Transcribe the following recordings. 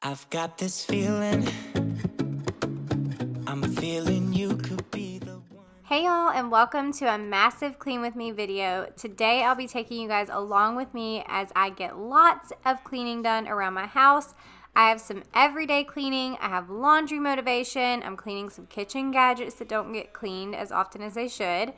I've got this feeling, I'm feeling you could be the one. Hey y'all, and welcome to a massive clean with me video. Today I'll be taking you guys along with me as I get lots of cleaning done around my house. I have some everyday cleaning, I have laundry motivation, I'm cleaning some kitchen gadgets that don't get cleaned as often as they should.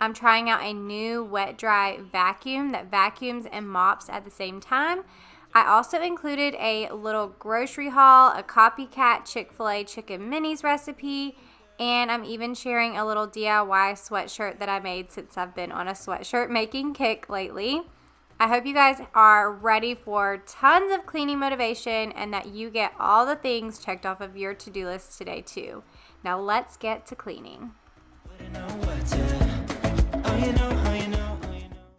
I'm trying out a new wet dry vacuum that vacuums and mops at the same time. I also included a little grocery haul, a Copycat Chickfila chicken minis recipe, and I'm even sharing a little DIY sweatshirt that I made since I've been on a sweatshirt making kick lately. I hope you guys are ready for tons of cleaning motivation and that you get all the things checked off of your to-do list today too. Now let's get to cleaning.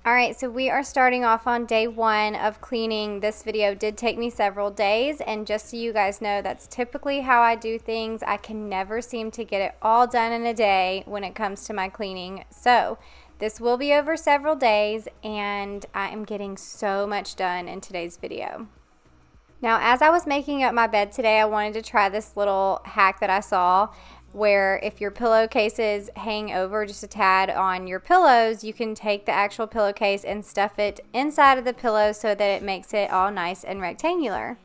Alright, so we are starting off on day one of cleaning. This video did take me several days, and just so you guys know, that's typically how I do things. I can never seem to get it all done in a day when it comes to my cleaning. So this will be over several days, and I am getting so much done in today's video. Now, as I was making up my bed today, I wanted to try this little hack that I saw, where if your pillowcases hang over just a tad on your pillows, you can take the actual pillowcase and stuff it inside of the pillow so that it makes it all nice and rectangular.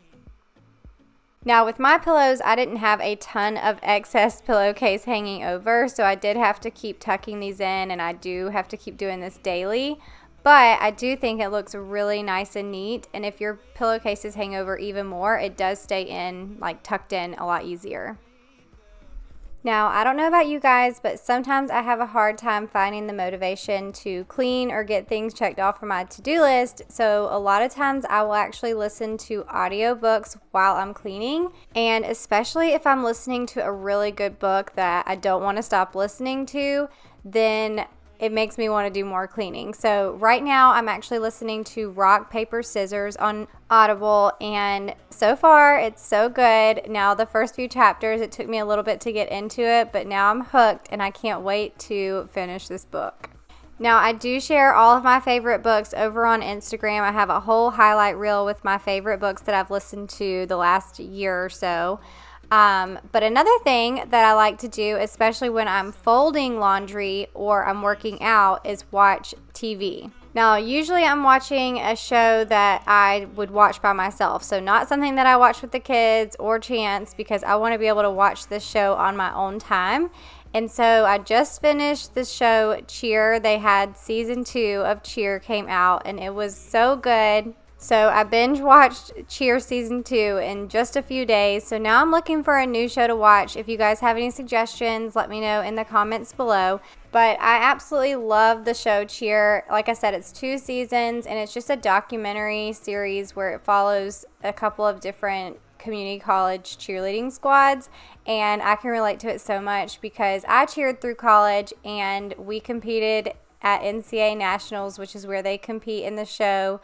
Now with my pillows, I didn't have a ton of excess pillowcase hanging over, so I did have to keep tucking these in, and I do have to keep doing this daily. But I do think it looks really nice and neat, and if your pillowcases hang over even more, it does stay in, like tucked in, a lot easier. Now, I don't know about you guys, but sometimes I have a hard time finding the motivation to clean or get things checked off from my to-do list. So a lot of times I will actually listen to audiobooks while I'm cleaning. And especially if I'm listening to a really good book that I don't want to stop listening to, then it makes me want to do more cleaning. So right now I'm actually listening to Rock, Paper, Scissors on Audible, and so far it's so good. Now the first few chapters, it took me a little bit to get into it, but now I'm hooked and I can't wait to finish this book. Now I do share all of my favorite books over on Instagram. I have a whole highlight reel with my favorite books that I've listened to the last year or so. But another thing that I like to do, especially when I'm folding laundry or I'm working out, is watch TV. Now, usually I'm watching a show that I would watch by myself, so not something that I watch with the kids or Chance, because I want to be able to watch this show on my own time. And so I just finished the show Cheer. They had season 2 of Cheer came out, and it was so good. So I binge watched Cheer season 2 in just a few days. So now I'm looking for a new show to watch. If you guys have any suggestions, let me know in the comments below. But I absolutely love the show Cheer. Like I said, it's 2 seasons, and it's just a documentary series where it follows a couple of different community college cheerleading squads, and I can relate to it so much because I cheered through college, and we competed at NCAA Nationals, which is where they compete in the show.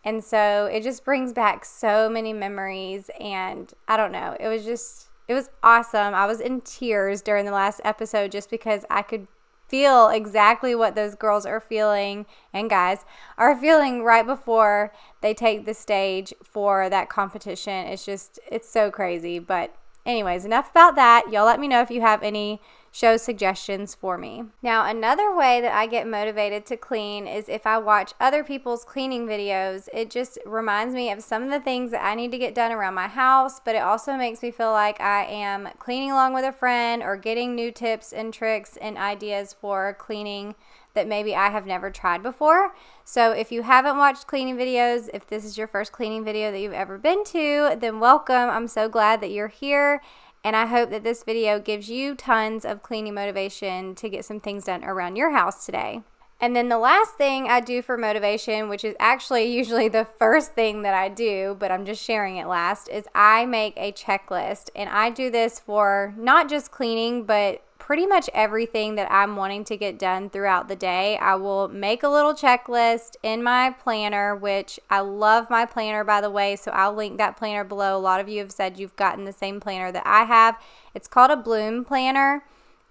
And so it just brings back so many memories, and I don't know, it was awesome. I was in tears during the last episode just because I could feel exactly what those girls are feeling, and guys are feeling, right before they take the stage for that competition. It's so crazy. But anyways, enough about that. Y'all let me know if you have any show suggestions for me. Now, another way that I get motivated to clean is if I watch other people's cleaning videos. It just reminds me of some of the things that I need to get done around my house, but it also makes me feel like I am cleaning along with a friend or getting new tips and tricks and ideas for cleaning that maybe I have never tried before. So if you haven't watched cleaning videos, if this is your first cleaning video that you've ever been to, then welcome. I'm so glad that you're here. And I hope that this video gives you tons of cleaning motivation to get some things done around your house today. And then the last thing I do for motivation, which is actually usually the first thing that I do, but I'm just sharing it last, is I make a checklist. And I do this for not just cleaning, but pretty much everything that I'm wanting to get done throughout the day. I will make a little checklist in my planner, which I love my planner, by the way, so I'll link that planner below. A lot of you have said you've gotten the same planner that I have. It's called a Bloom planner,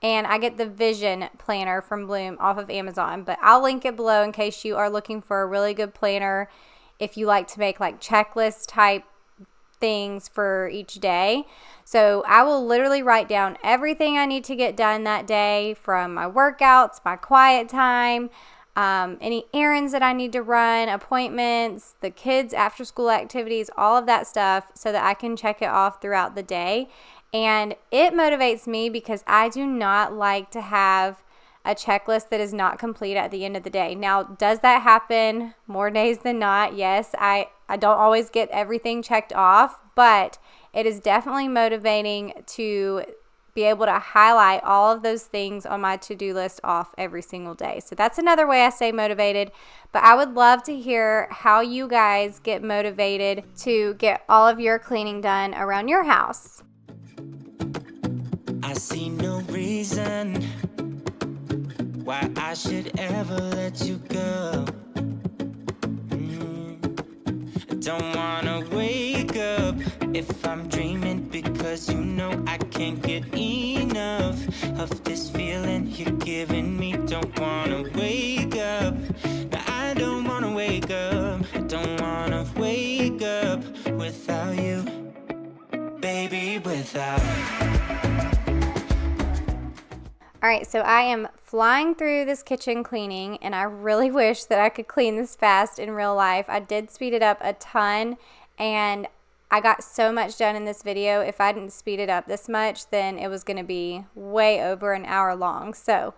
and I get the Vision planner from Bloom off of Amazon, but I'll link it below in case you are looking for a really good planner if you like to make like checklist type things for each day. So I will literally write down everything I need to get done that day, from my workouts, my quiet time, any errands that I need to run, appointments, the kids' after school activities, all of that stuff, so that I can check it off throughout the day. And it motivates me because I do not like to have a checklist that is not complete at the end of the day. Now, does that happen more days than not? Yes, I don't always get everything checked off, but it is definitely motivating to be able to highlight all of those things on my to-do list off every single day. So that's another way I stay motivated. But I would love to hear how you guys get motivated to get all of your cleaning done around your house. I see no reason why I should ever let you go. I don't wanna wake up if I'm dreaming, because you know I can't get enough of this feeling you're giving me. Don't wanna wake up. No, I don't wanna wake up. I don't wanna wake up without you, baby, without. All right, so I am flying through this kitchen cleaning, and I really wish that I could clean this fast in real life. I did speed it up a ton, and I got so much done in this video. If I didn't speed it up this much, then it was going to be way over an hour long. So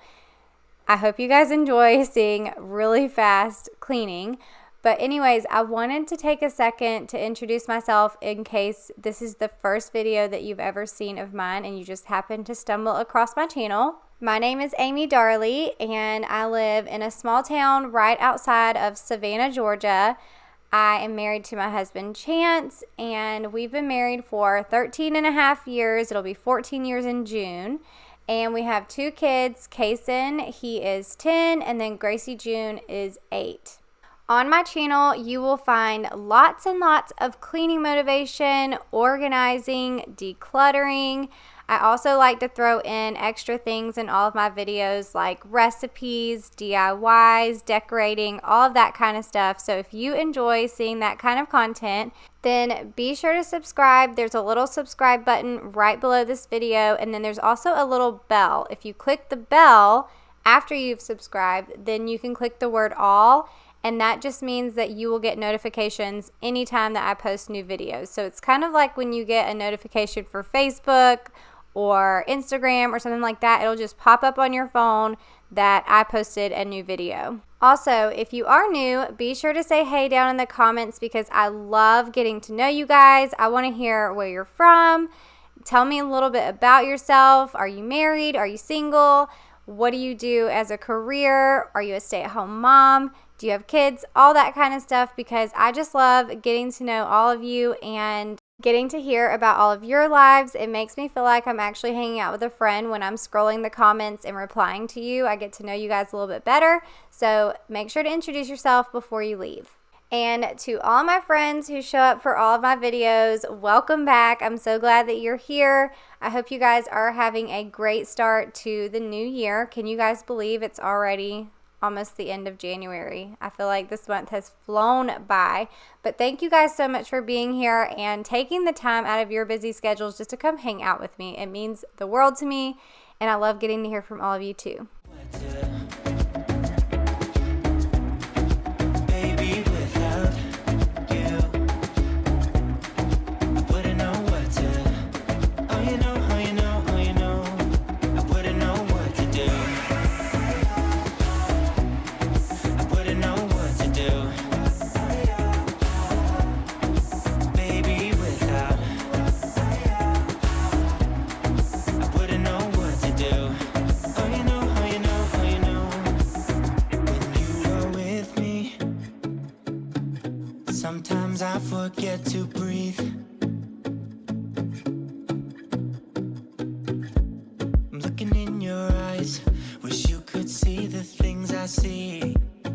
I hope you guys enjoy seeing really fast cleaning. But anyways, I wanted to take a second to introduce myself in case this is the first video that you've ever seen of mine and you just happened to stumble across my channel. My name is Amy Darley, and I live in a small town right outside of Savannah, Georgia. I am married to my husband, Chance, and we've been married for 13 and a half years. It'll be 14 years in June. And we have 2 kids, Kason, he is 10, and then Gracie June is 8. On my channel, you will find lots and lots of cleaning motivation, organizing, decluttering. I also like to throw in extra things in all of my videos like recipes, DIYs, decorating, all of that kind of stuff. So if you enjoy seeing that kind of content, then be sure to subscribe. There's a little subscribe button right below this video, and then there's also a little bell. If you click the bell after you've subscribed, then you can click the word all, and that just means that you will get notifications anytime that I post new videos. So it's kind of like when you get a notification for Facebook or Instagram or something like that. It'll just pop up on your phone that I posted a new video. Also, if you are new, be sure to say hey down in the comments, because I love getting to know you guys. I want to hear where you're from. Tell me a little bit about yourself. Are you married? Are you single? What do you do as a career? Are you a stay-at-home mom? Do you have kids? All that kind of stuff, because I just love getting to know all of you and getting to hear about all of your lives. It makes me feel like I'm actually hanging out with a friend when I'm scrolling the comments and replying to you. I get to know you guys a little bit better. So make sure to introduce yourself before you leave. And to all my friends who show up for all of my videos, welcome back. I'm so glad that you're here. I hope you guys are having a great start to the new year. Can you guys believe it's already almost the end of January? I feel like this month has flown by. But thank you guys so much for being here and taking the time out of your busy schedules just to come hang out with me. It means the world to me, and I love getting to hear from all of you too. Sometimes I forget to breathe. I'm looking in your eyes. Wish you could see the things I see. I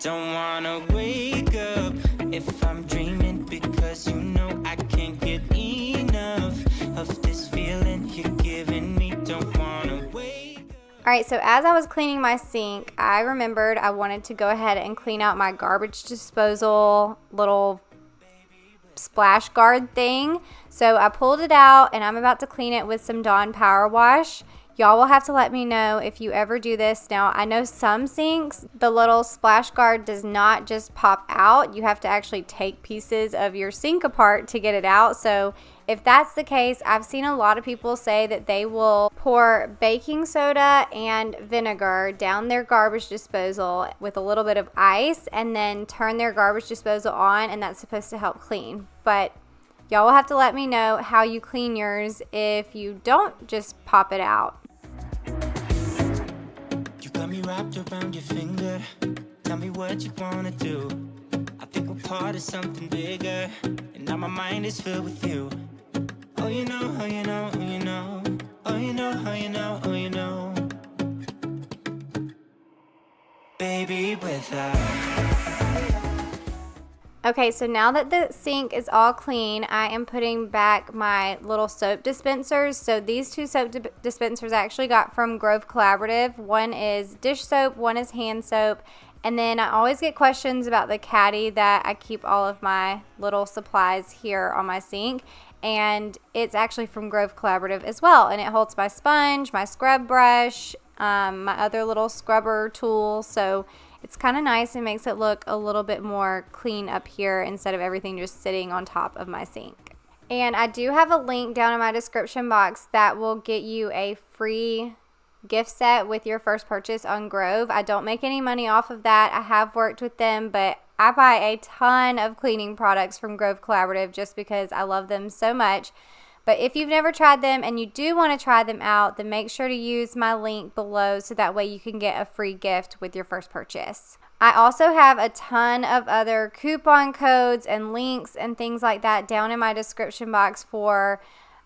don't wanna wake up if I'm dreaming, because you know I can't get enough of this feeling you're giving me. Don't wanna wake up. All right, so as I was cleaning my sink, I remembered I wanted to go ahead and clean out my garbage disposal little splash guard thing. So I pulled it out and I'm about to clean it with some Dawn Power Wash. Y'all will have to let me know if you ever do this. Now, I know some sinks, the little splash guard does not just pop out. You have to actually take pieces of your sink apart to get it out. So if that's the case, I've seen a lot of people say that they will pour baking soda and vinegar down their garbage disposal with a little bit of ice and then turn their garbage disposal on, and that's supposed to help clean. But y'all will have to let me know how you clean yours if you don't just pop it out. You got me wrapped around your finger. Tell me what you wanna do. I think we're part of something bigger, and now my mind is filled with you. Oh, you know, oh, you know, oh, you know. Oh, you know, oh, you know, oh, you know. Baby, without. Okay, so now that the sink is all clean, I am putting back my little soap dispensers. So these two soap dispensers I actually got from Grove Collaborative. One is dish soap, one is hand soap. And then I always get questions about the caddy that I keep all of my little supplies here on my sink. And it's actually from Grove Collaborative as well. And it holds my sponge, my scrub brush, my other little scrubber tool. So it's kind of nice and makes it look a little bit more clean up here instead of everything just sitting on top of my sink. And I do have a link down in my description box that will get you a free gift set with your first purchase on Grove. I don't make any money off of that. I have worked with them, but I buy a ton of cleaning products from Grove Collaborative just because I love them so much. But if you've never tried them and you do want to try them out, then make sure to use my link below so that way you can get a free gift with your first purchase. I also have a ton of other coupon codes and links and things like that down in my description box for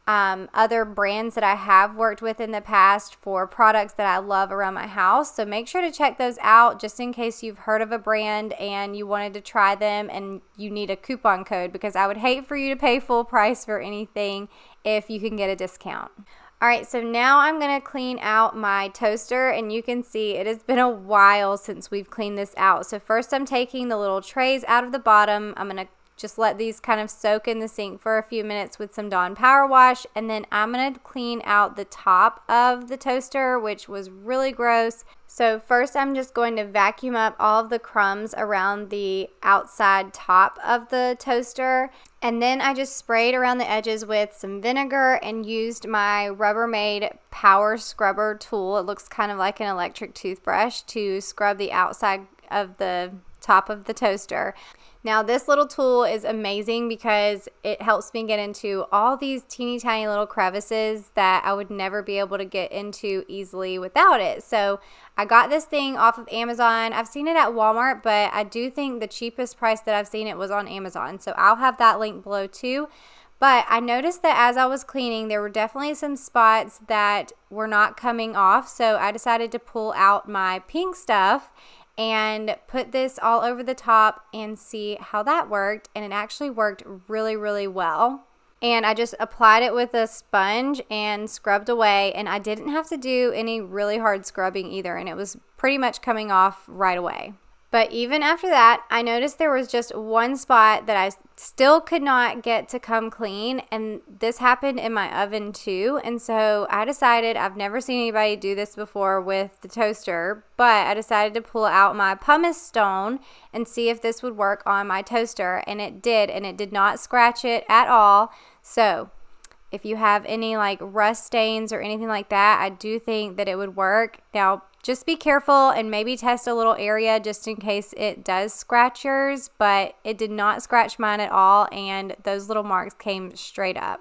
other brands that I have worked with in the past for products that I love around my house. So make sure to check those out just in case you've heard of a brand and you wanted to try them and you need a coupon code, because I would hate for you to pay full price for anything if you can get a discount. Alright, so now I'm going to clean out my toaster, and you can see it has been a while since we've cleaned this out. So first I'm taking the little trays out of the bottom. I'm going to just let these kind of soak in the sink for a few minutes with some Dawn Power Wash, and then I'm going to clean out the top of the toaster, which was really gross. So first I'm just going to vacuum up all of the crumbs around the outside top of the toaster, and then I just sprayed around the edges with some vinegar and used my Rubbermaid Power Scrubber tool. It looks kind of like an electric toothbrush to scrub the outside of the top of the toaster. Now this little tool is amazing because it helps me get into all these teeny tiny little crevices that I would never be able to get into easily without it. So I got this thing off of Amazon. I've seen it at Walmart, but I do think the cheapest price that I've seen it was on Amazon. So I'll have that link below too. But I noticed that as I was cleaning, there were definitely some spots that were not coming off. So I decided to pull out my pink stuff and put this all over the top and see how that worked. And it actually worked really, really well. And I just applied it with a sponge and scrubbed away, and I didn't have to do any really hard scrubbing either, and it was pretty much coming off right away. But even after that, I noticed there was just one spot that I still could not get to come clean, and this happened in my oven too. And so I decided, I've never seen anybody do this before with the toaster, but I decided to pull out my pumice stone and see if this would work on my toaster, and it did not scratch it at all. So if you have any like rust stains or anything like that, I do think that it would work. Now, just be careful and maybe test a little area just in case it does scratch yours, but it did not scratch mine at all, and those little marks came straight up.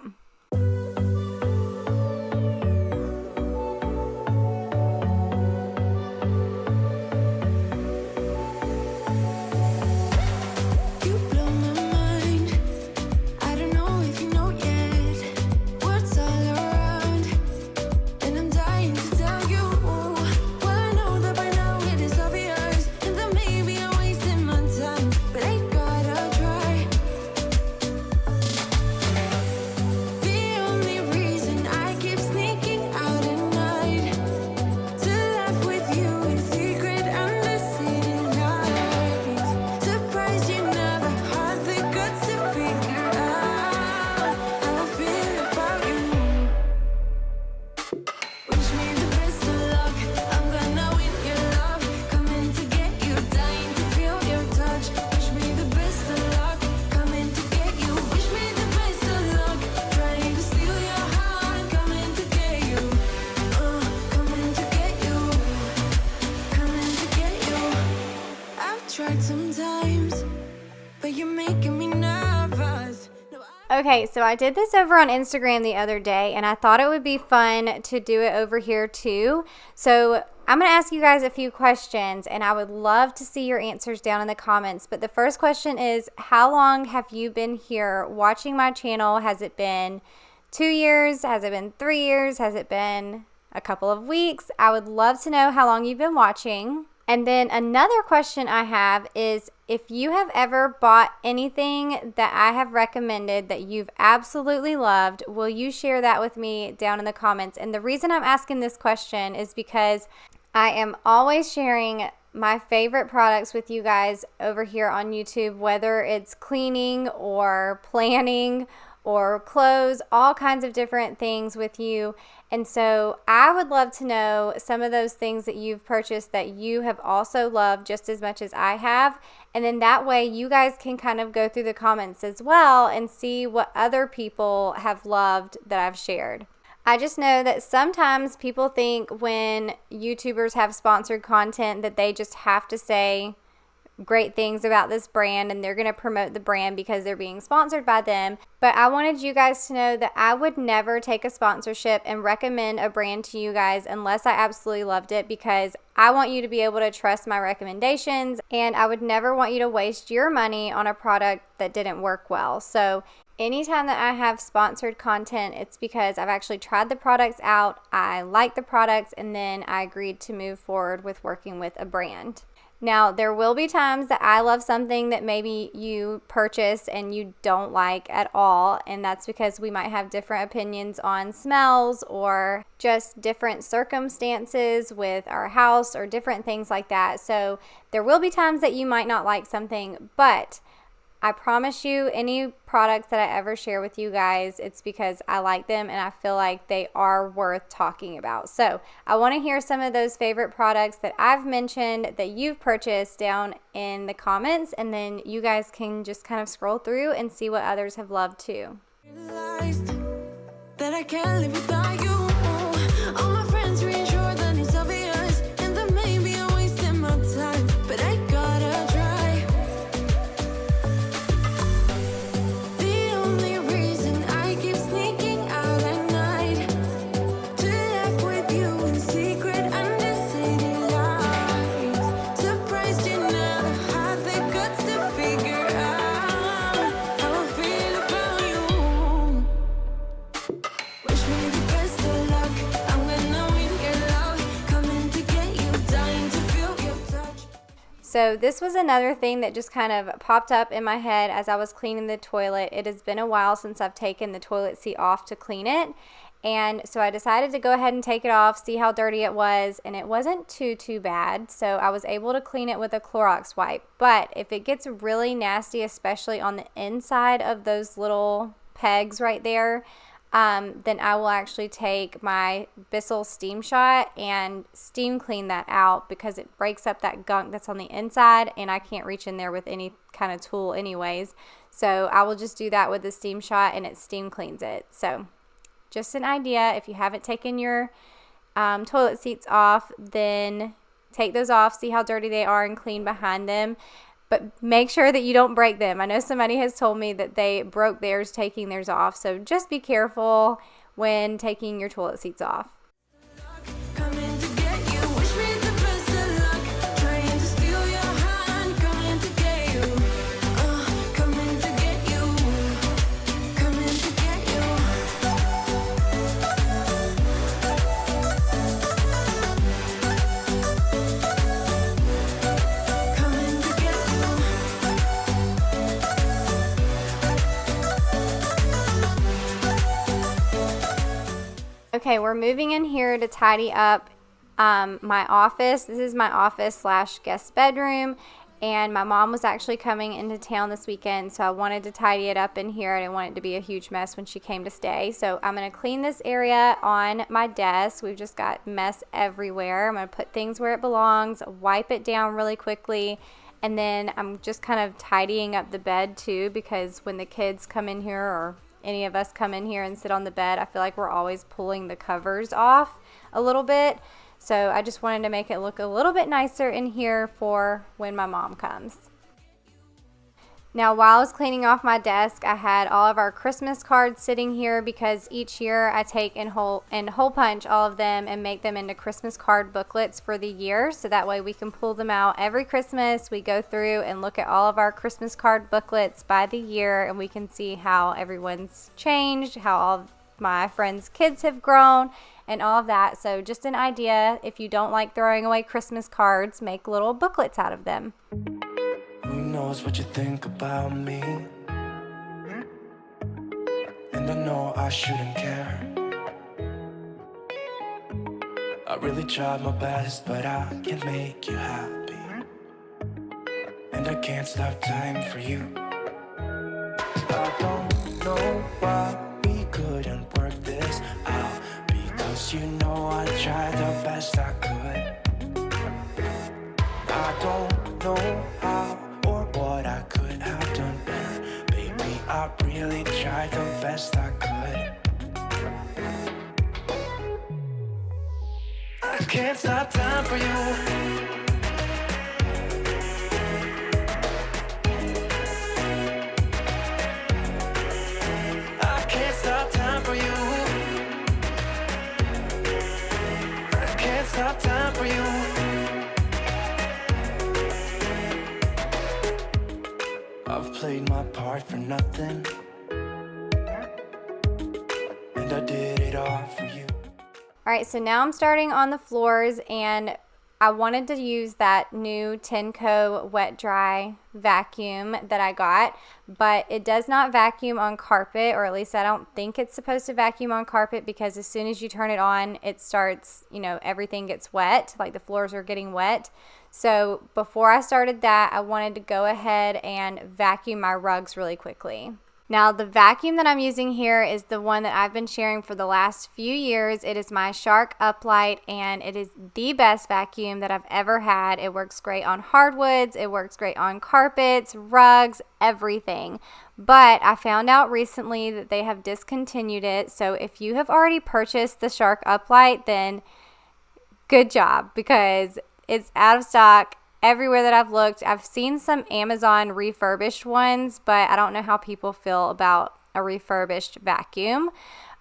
Okay, so I did this over on Instagram the other day, and I thought it would be fun to do it over here too. So I'm going to ask you guys a few questions, and I would love to see your answers down in the comments. But the first question is, how long have you been here watching my channel? Has it been 2 years? Has it been 3 years? Has it been a couple of weeks? I would love to know how long you've been watching. And then another question I have is, if you have ever bought anything that I have recommended that you've absolutely loved, will you share that with me down in the comments? And the reason I'm asking this question is because I am always sharing my favorite products with you guys over here on YouTube, whether it's cleaning or planning or clothes, all kinds of different things with you. And so I would love to know some of those things that you've purchased that you have also loved just as much as I have. And then that way you guys can kind of go through the comments as well and see what other people have loved that I've shared. I just know that sometimes people think when YouTubers have sponsored content that they just have to say great things about this brand and they're going to promote the brand because they're being sponsored by them. But I wanted you guys to know that I would never take a sponsorship and recommend a brand to you guys unless I absolutely loved it, because I want you to be able to trust my recommendations, and I would never want you to waste your money on a product that didn't work well. So anytime that I have sponsored content, it's because I've actually tried the products out, I like the products, and then I agreed to move forward with working with a brand. Now, there will be times that I love something that maybe you purchase and you don't like at all, and that's because we might have different opinions on smells or just different circumstances with our house or different things like that. So there will be times that you might not like something, but I promise you, any products that I ever share with you guys, it's because I like them and I feel like they are worth talking about. So I want to hear some of those favorite products that I've mentioned that you've purchased down in the comments, and then you guys can just kind of scroll through and see what others have loved too. That I can't live without you. All my friends reassure that it's obvious, and that maybe I'm wasting my time, but I gotta try. So this was another thing that just kind of popped up in my head as I was cleaning the toilet. It has been a while since I've taken the toilet seat off to clean it. And so I decided to go ahead and take it off, see how dirty it was, and it wasn't too bad. So I was able to clean it with a Clorox wipe. But if it gets really nasty, especially on the inside of those little pegs right there, then I will actually take my Bissell steam shot and steam clean that out, because it breaks up that gunk that's on the inside, and I can't reach in there with any kind of tool anyways. So I will just do that with the steam shot, and it steam cleans it. So just an idea, if you haven't taken your toilet seats off, then take those off, see how dirty they are, and clean behind them. But make sure that you don't break them. I know somebody has told me that they broke theirs taking theirs off. So just be careful when taking your toilet seats off. Okay, we're moving in here to tidy up my office. This is my office slash guest bedroom, and my mom was actually coming into town this weekend, so I wanted to tidy it up in here. I didn't want it to be a huge mess when she came to stay. So I'm going to clean this area on my desk. We've just got mess everywhere. I'm going to put things where it belongs, wipe it down really quickly, and then I'm just kind of tidying up the bed too, because when the kids come in here, or any of us come in here and sit on the bed, I feel like we're always pulling the covers off a little bit. So I just wanted to make it look a little bit nicer in here for when my mom comes. Now, while I was cleaning off my desk, I had all of our Christmas cards sitting here because each year I take and hole punch all of them and make them into Christmas card booklets for the year. So that way we can pull them out every Christmas. We go through and look at all of our Christmas card booklets by the year, and we can see how everyone's changed, how all of my friends' kids have grown, and all of that. So just an idea, if you don't like throwing away Christmas cards, make little booklets out of them. Who knows what you think about me? And I know I shouldn't care. I really tried my best, but I can't make you happy. And I can't stop time for you. I don't know why we couldn't work this out, because you know I tried the best I could. I don't know how or what I could have done better. Baby, I really tried the best I could. I can't stop time for you. I can't stop time for you. I can't stop time for you. I've played my part for nothing, and I did it all for you. All right, so now I'm starting on the floors, and I wanted to use that new Tineco wet dry vacuum that I got, but it does not vacuum on carpet, or at least I don't think it's supposed to vacuum on carpet, because as soon as you turn it on, it starts, you know, everything gets wet, like the floors are getting wet. So before I started that, I wanted to go ahead and vacuum my rugs really quickly. Now, the vacuum that I'm using here is the one that I've been sharing for the last few years. It is my Shark Uplight, and it is the best vacuum that I've ever had. It works great on hardwoods, it works great on carpets, rugs, everything. But I found out recently that they have discontinued it. So if you have already purchased the Shark Uplight, then good job, because it's out of stock everywhere that I've looked. I've seen some Amazon refurbished ones, but I don't know how people feel about a refurbished vacuum.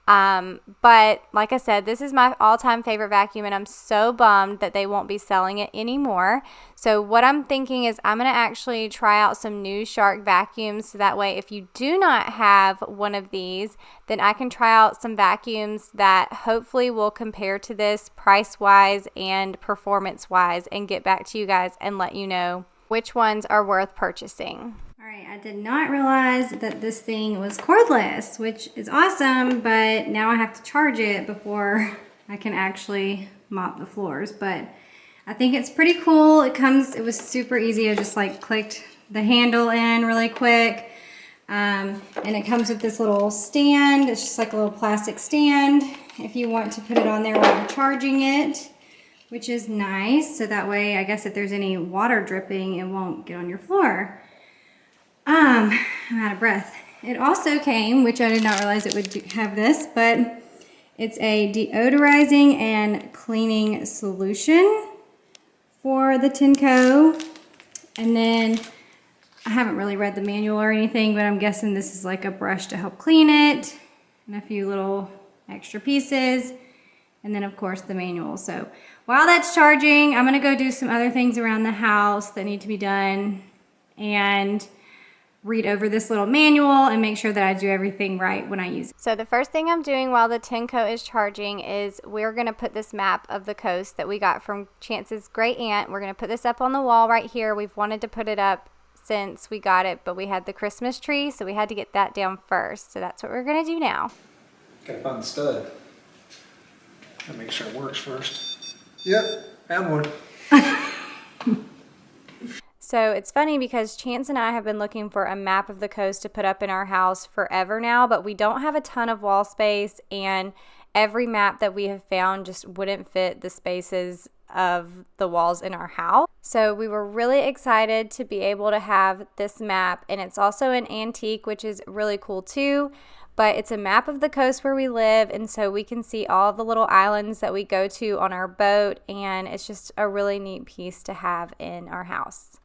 But like I said, this is my all-time favorite vacuum, and I'm so bummed that they won't be selling it anymore. So what I'm thinking is I'm going to actually try out some new Shark vacuums, so that way if you do not have one of these, then I can try out some vacuums that hopefully will compare to this price-wise and performance-wise, and get back to you guys and let you know which ones are worth purchasing. All right, I did not realize that this thing was cordless, which is awesome, but now I have to charge it before I can actually mop the floors. But I think it's pretty cool. It was super easy. I just like clicked the handle in really quick. And it comes with this little stand. It's just like a little plastic stand if you want to put it on there while you're charging it, which is nice. So that way, I guess if there's any water dripping, it won't get on your floor. I'm out of breath. It also came, which I did not realize it would have this, but it's a deodorizing and cleaning solution for the Tineco. And then I haven't really read the manual or anything, but I'm guessing this is like a brush to help clean it, and a few little extra pieces, and then of course the manual. So while that's charging, I'm gonna go do some other things around the house that need to be done, and read over this little manual and make sure that I do everything right when I use it. So the first thing I'm doing while the Tineco is charging is we're going to put this map of the coast that we got from Chance's great aunt. We're going to put this up on the wall right here. We've wanted to put it up since we got it, but we had the Christmas tree, so we had to get that down first. So that's what we're going to do now. Gotta find the stud. Gotta make sure it works first. Yep, found one. So it's funny because Chance and I have been looking for a map of the coast to put up in our house forever now, but we don't have a ton of wall space, and every map that we have found just wouldn't fit the spaces of the walls in our house. So we were really excited to be able to have this map, and it's also an antique, which is really cool too. But it's a map of the coast where we live, and so we can see all the little islands that we go to on our boat, and it's just a really neat piece to have in our house.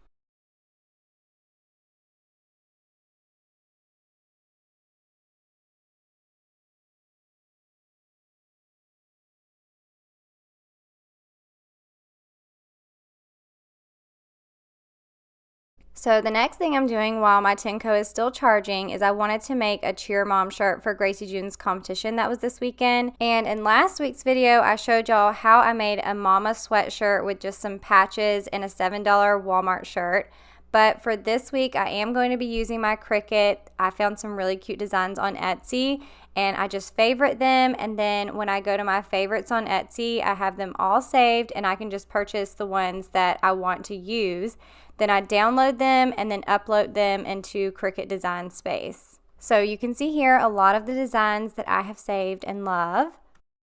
So the next thing I'm doing while my Tineco is still charging is I wanted to make a Cheer Mom shirt for Gracie June's competition that was this weekend. And in last week's video, I showed y'all how I made a mama sweatshirt with just some patches and a $7 Walmart shirt. But for this week, I am going to be using my Cricut. I found some really cute designs on Etsy, and I just favorite them. And then when I go to my favorites on Etsy, I have them all saved, and I can just purchase the ones that I want to use. Then I download them and then upload them into Cricut Design Space. So you can see here a lot of the designs that I have saved and love.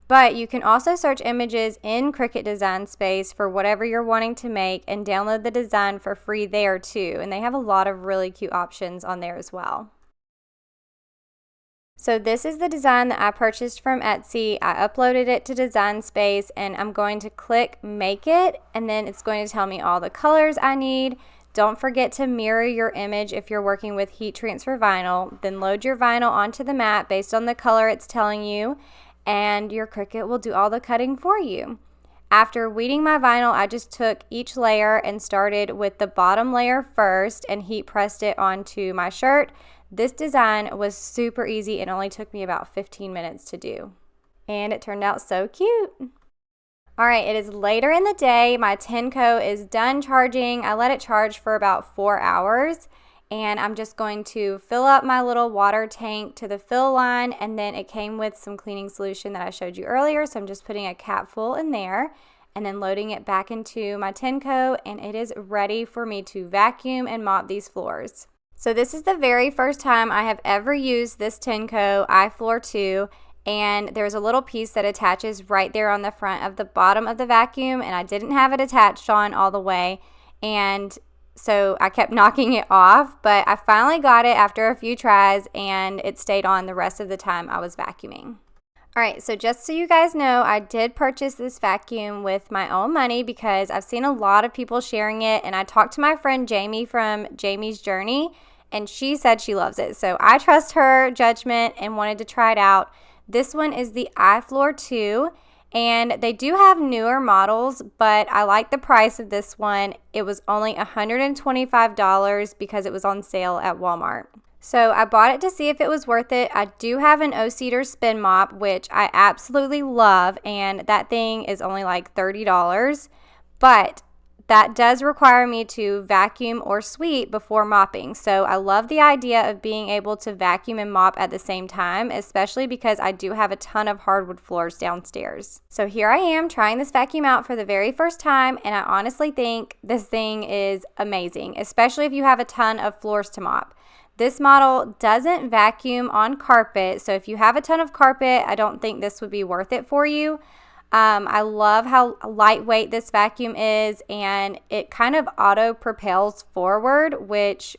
But you can also search images in Cricut Design Space for whatever you're wanting to make and download the design for free there too. And they have a lot of really cute options on there as well. So this is the design that I purchased from Etsy. I uploaded it to Design Space, and I'm going to click Make It, and then it's going to tell me all the colors I need. Don't forget to mirror your image if you're working with heat transfer vinyl. Then load your vinyl onto the mat based on the color it's telling you, and your Cricut will do all the cutting for you. After weeding my vinyl, I just took each layer and started with the bottom layer first and heat pressed it onto my shirt. This design was super easy and only took me about 15 minutes to do. And it turned out so cute. All right, it is later in the day. My Tineco is done charging. I let it charge for about 4 hours. And I'm just going to fill up my little water tank to the fill line, and then it came with some cleaning solution that I showed you earlier, so I'm just putting a cap full in there and then loading it back into my Tineco, and it is ready for me to vacuum and mop these floors. So this is the very first time I have ever used this Tineco ifloor 2, and there's a little piece that attaches right there on the front of the bottom of the vacuum, and I didn't have it attached on all the way, and so I kept knocking it off, but I finally got it after a few tries, and it stayed on the rest of the time I was vacuuming. Alright, so just so you guys know, I did purchase this vacuum with my own money because I've seen a lot of people sharing it, and I talked to my friend Jamie from Jamie's Journey, and she said she loves it. So I trust her judgment and wanted to try it out. This one is the ifloor 2. And they do have newer models, but I like the price of this one. It was only $125 because it was on sale at Walmart. So I bought it to see if it was worth it. I do have an O-Cedar spin mop, which I absolutely love, and that thing is only like $30. But that does require me to vacuum or sweep before mopping. So I love the idea of being able to vacuum and mop at the same time, especially because I do have a ton of hardwood floors downstairs. So here I am trying this vacuum out for the very first time, and I honestly think this thing is amazing, especially if you have a ton of floors to mop. This model doesn't vacuum on carpet, so if you have a ton of carpet, I don't think this would be worth it for you. I love how lightweight this vacuum is, and it kind of auto propels forward, which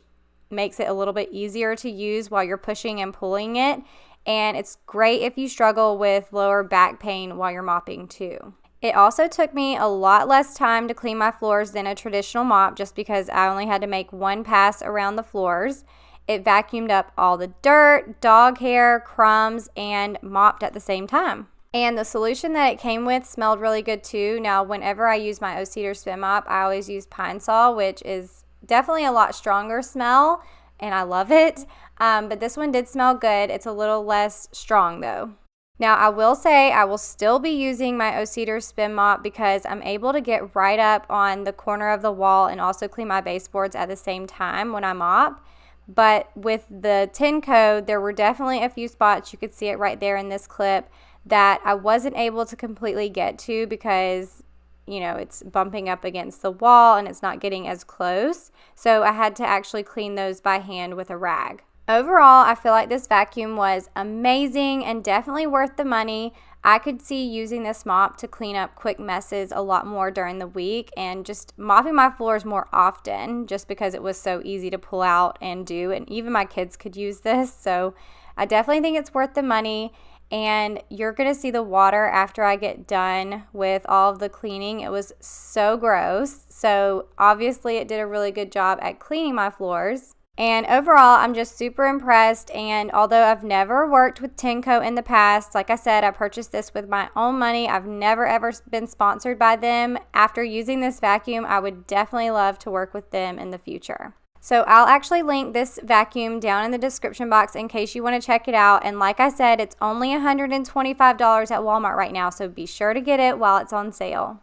makes it a little bit easier to use while you're pushing and pulling it. And it's great if you struggle with lower back pain while you're mopping too. It also took me a lot less time to clean my floors than a traditional mop, just because I only had to make one pass around the floors. It vacuumed up all the dirt, dog hair, crumbs, and mopped at the same time. And the solution that it came with smelled really good too. Now, whenever I use my O-Cedar spin mop, I always use Pine Sol, which is definitely a lot stronger smell, and I love it. But this one did smell good. It's a little less strong though. Now, I will say I will still be using my O-Cedar spin mop because I'm able to get right up on the corner of the wall and also clean my baseboards at the same time when I mop. But with the Tineco, there were definitely a few spots, you could see it right there in this clip, that I wasn't able to completely get to because, you know, it's bumping up against the wall and it's not getting as close. So I had to actually clean those by hand with a rag. Overall, I feel like this vacuum was amazing and definitely worth the money. I could see using this mop to clean up quick messes a lot more during the week and just mopping my floors more often just because it was so easy to pull out and do, and even my kids could use this. So I definitely think it's worth the money. And you're going to see the water after I get done with all of the cleaning. It was so gross. So obviously it did a really good job at cleaning my floors. And overall, I'm just super impressed. And although I've never worked with Tineco in the past, like I said, I purchased this with my own money. I've never ever been sponsored by them. After using this vacuum, I would definitely love to work with them in the future. So I'll actually link this vacuum down in the description box in case you want to check it out. And like I said, it's only $125 at Walmart right now, so be sure to get it while it's on sale.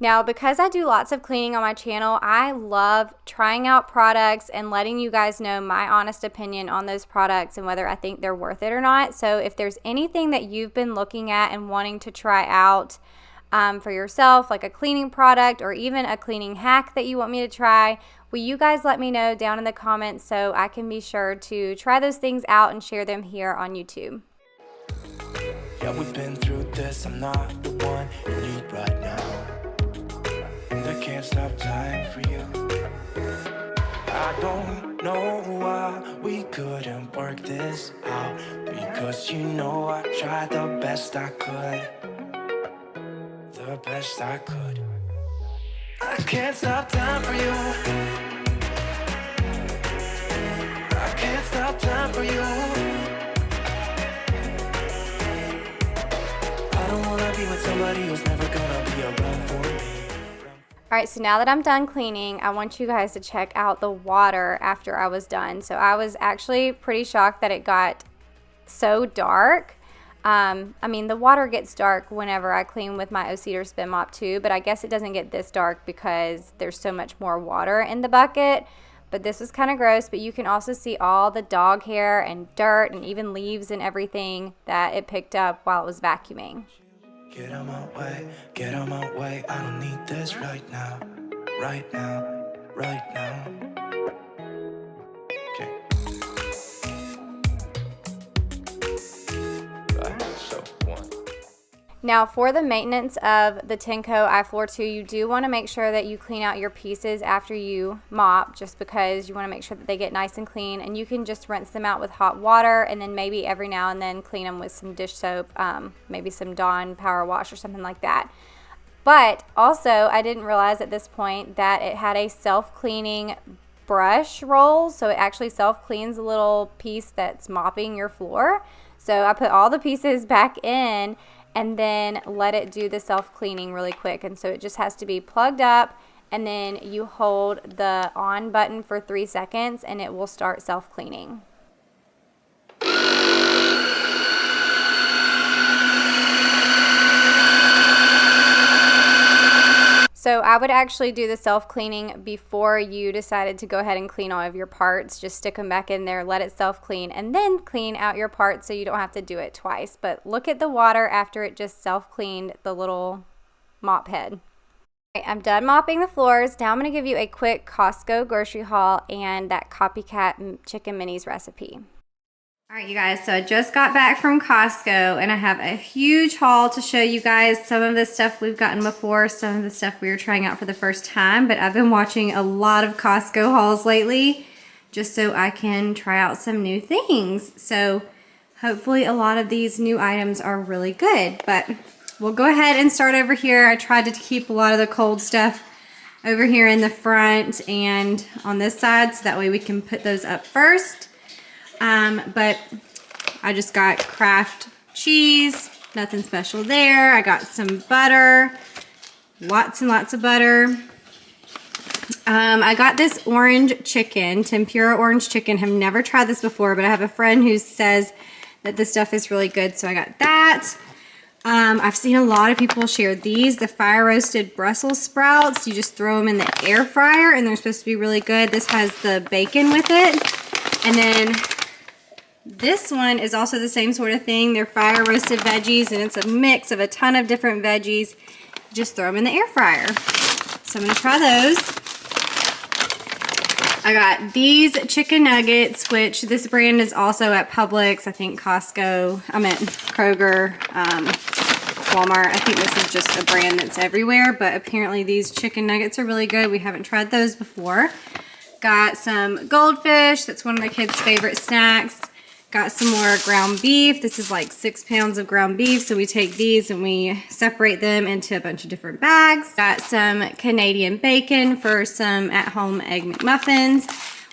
Now, because I do lots of cleaning on my channel, I love trying out products and letting you guys know my honest opinion on those products and whether I think they're worth it or not. So if there's anything that you've been looking at and wanting to try out for yourself, like a cleaning product or even a cleaning hack that you want me to try, will you guys let me know down in the comments so I can be sure to try those things out and share them here on YouTube. Yeah, we've been through this, I'm not the one you need right now. And I can't stop time for you. I don't know why we couldn't work this out, because you know I tried the best I could. The best I could. I can't stop time for you. I can't stop time for you. I don't wanna be with somebody who's never gonna be around for me. Alright, so now that I'm done cleaning, I want you guys to check out the water after I was done. So I was actually pretty shocked that it got so dark. I mean, the water gets dark whenever I clean with my O-Cedar Spin Mop too, but I guess it doesn't get this dark because there's so much more water in the bucket. But this was kind of gross, but you can also see all the dog hair and dirt and even leaves and everything that it picked up while it was vacuuming. Get out my way, get out my way. I don't need this right now, right now, right now. Okay. Now for the maintenance of the Tineco ifloor 2, you do want to make sure that you clean out your pieces after you mop, just because you want to make sure that they get nice and clean, and you can just rinse them out with hot water and then maybe every now and then clean them with some dish soap, maybe some Dawn power wash or something like that. But also I didn't realize at this point that it had a self-cleaning brush roll, so it actually self-cleans a little piece that's mopping your floor. So I put all the pieces back in and then let it do the self-cleaning really quick. And so it just has to be plugged up, and then you hold the on button for 3 seconds and it will start self-cleaning. So I would actually do the self-cleaning before you decided to go ahead and clean all of your parts. Just stick them back in there, let it self-clean, and then clean out your parts so you don't have to do it twice. But look at the water after it just self-cleaned the little mop head. Okay, I'm done mopping the floors. Now I'm going to give you a quick Costco grocery haul and that Copycat chicken minis recipe. Alright you guys, so I just got back from Costco and I have a huge haul to show you guys. Some of the stuff we've gotten before, some of the stuff we were trying out for the first time, but I've been watching a lot of Costco hauls lately just so I can try out some new things. So hopefully a lot of these new items are really good, but we'll go ahead and start over here. I tried to keep a lot of the cold stuff over here in the front and on this side so that way we can put those up first. But I just got Kraft cheese, nothing special there. I got some butter, lots and lots of butter. I got this orange chicken, tempura orange chicken. Have never tried this before, but I have a friend who says that this stuff is really good, so I got that. I've seen a lot of people share these, the fire roasted Brussels sprouts. You just throw them in the air fryer and they're supposed to be really good. This has the bacon with it. And then this one is also the same sort of thing. They're fire roasted veggies and it's a mix of a ton of different veggies. Just throw them in the air fryer. So I'm gonna try those. I got these chicken nuggets, which this brand is also at Publix, I think Costco, I'm at Kroger, Walmart. I think this is just a brand that's everywhere, but apparently these chicken nuggets are really good. We haven't tried those before. Got some goldfish, that's one of my kids' favorite snacks. Got some more ground beef. This is like 6 pounds of ground beef, so we take these and we separate them into a bunch of different bags. Got some Canadian bacon for some at-home egg McMuffins.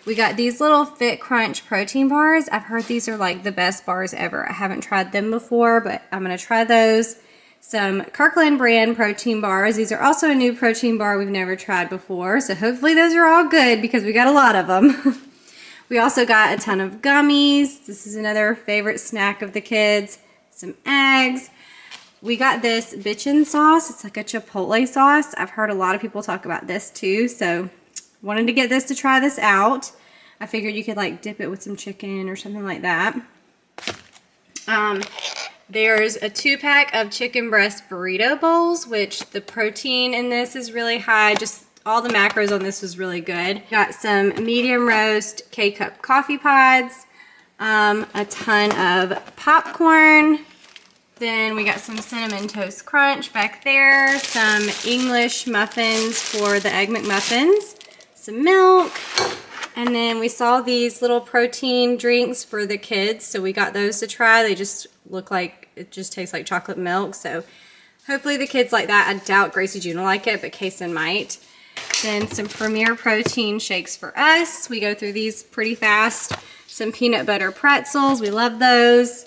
We got these little Fit Crunch protein bars. I've heard these are like the best bars ever. I haven't tried them before, but I'm gonna try those. some Kirkland brand protein bars. These are also a new protein bar we've never tried before, so hopefully those are all good because we got a lot of them. We also got a ton of gummies. This is another favorite snack of the kids. Some eggs. We got this bitchin sauce. It's like a chipotle sauce. I've heard a lot of people talk about this too, so wanted to get this to try this out. I figured you could like dip it with some chicken or something like that. There's a 2-pack of chicken breast burrito bowls, which the protein in this is really high. Just all the macros on this was really good. Got some medium roast K-cup coffee pods, a ton of popcorn. Then we got some cinnamon toast crunch back there, some English muffins for the Egg McMuffins, some milk, and then we saw these little protein drinks for the kids, so we got those to try. They just look like, it just tastes like chocolate milk, so hopefully the kids like that. I doubt Gracie June will like it, but Kason might. Then some Premier Protein shakes for us. We go through these pretty fast. Some peanut butter pretzels, we love those.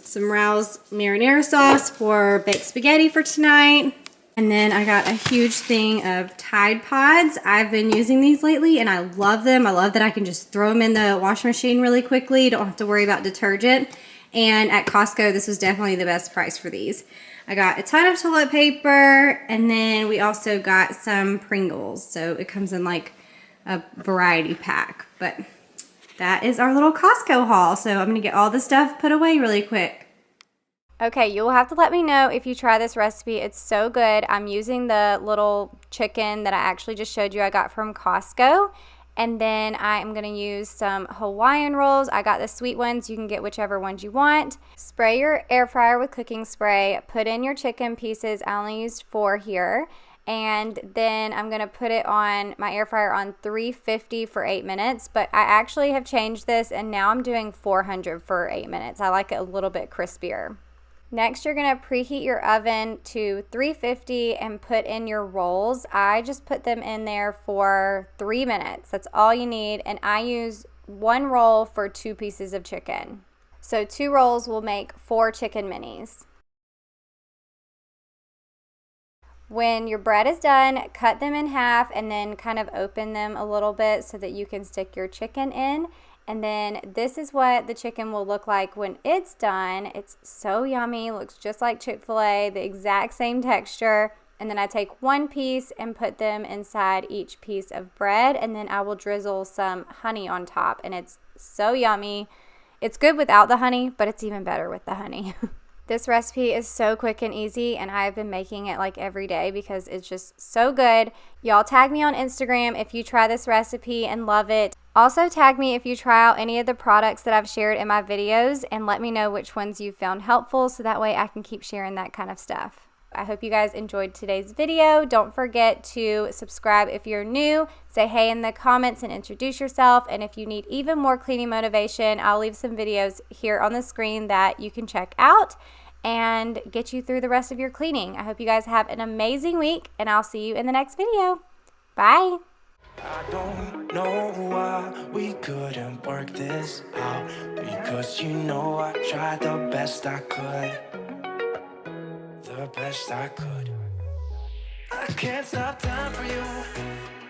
Some Rouse marinara sauce for baked spaghetti for tonight. And then I got a huge thing of Tide Pods. I've been using these lately and I love them. I love that I can just throw them in the washing machine really quickly. Don't have to worry about detergent. And at Costco, this was definitely the best price for these. I got a ton of toilet paper, and then we also got some Pringles. So it comes in like a variety pack. But that is our little Costco haul. So I'm gonna get all the stuff put away really quick. Okay, you'll have to let me know if you try this recipe. It's so good. I'm using the little chicken that I actually just showed you I got from Costco. And then I am going to use some Hawaiian rolls. I got the sweet ones. You can get whichever ones you want. Spray your air fryer with cooking spray. Put in your chicken pieces. I only used 4 here. And then I'm going to put it on my air fryer on 350 for 8 minutes. But I actually have changed this and now I'm doing 400 for 8 minutes. I like it a little bit crispier. Next, you're going to preheat your oven to 350 and put in your rolls. I just put them in there for 3 minutes. That's all you need. And I use 1 roll for 2 pieces of chicken. So 2 rolls will make 4 chicken minis. When your bread is done, cut them in half and then kind of open them a little bit so that you can stick your chicken in. And then this is what the chicken will look like when it's done. It's so yummy, looks just like Chick-fil-A, the exact same texture. And then I take 1 piece and put them inside each piece of bread, and then I will drizzle some honey on top, and it's so yummy. It's good without the honey, but it's even better with the honey. This recipe is so quick and easy, and I've been making it like every day because it's just so good. Y'all tag me on Instagram if you try this recipe and love it. Also tag me if you try out any of the products that I've shared in my videos and let me know which ones you found helpful so that way I can keep sharing that kind of stuff. I hope you guys enjoyed today's video. Don't forget to subscribe if you're new. Say hey in the comments and introduce yourself. And if you need even more cleaning motivation, I'll leave some videos here on the screen that you can check out and get you through the rest of your cleaning. I hope you guys have an amazing week, and I'll see you in the next video. Bye. I don't know why we couldn't work this out, because you know I tried the best I could. The best I could. I can't stop time for you.